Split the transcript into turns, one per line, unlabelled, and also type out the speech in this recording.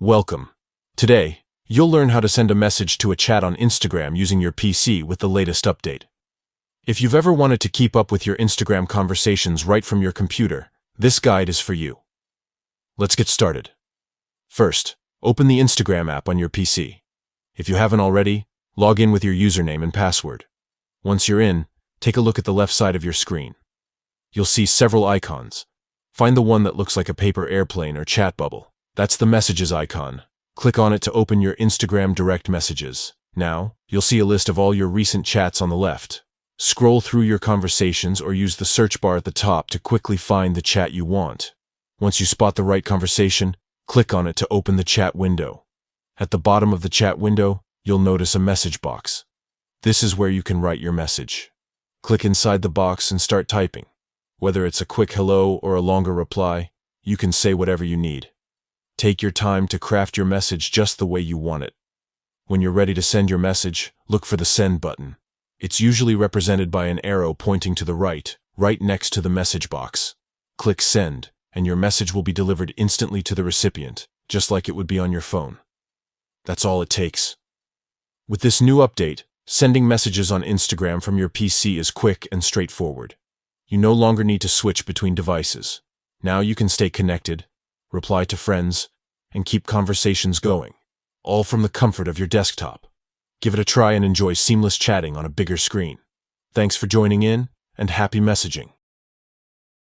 Welcome. Today, you'll learn how to send a message to a chat on Instagram using your PC with the latest update. If you've ever wanted to keep up with your Instagram conversations right from your computer, this guide is for you. Let's get started. First, open the Instagram app on your PC. If you haven't already, log in with your username and password. Once you're in, take a look at the left side of your screen. You'll see several icons. Find the one that looks like a paper airplane or chat bubble. That's the messages icon. Click on it to open your Instagram direct messages. Now, you'll see a list of all your recent chats on the left. Scroll through your conversations or use the search bar at the top to quickly find the chat you want. Once you spot the right conversation, click on it to open the chat window. At the bottom of the chat window, you'll notice a message box. This is where you can write your message. Click inside the box and start typing. Whether it's a quick hello or a longer reply, you can say whatever you need. Take your time to craft your message just the way you want it. When you're ready to send your message, look for the send button. It's usually represented by an arrow pointing to the right next to the message box. Click send, and your message will be delivered instantly to the recipient, just like it would be on your phone. That's all it takes. With this new update, sending messages on Instagram from your PC is quick and straightforward. You no longer need to switch between devices. Now you can stay connected, reply to friends, and keep conversations going, all from the comfort of your desktop. Give it a try and enjoy seamless chatting on a bigger screen. Thanks for joining in, and happy messaging.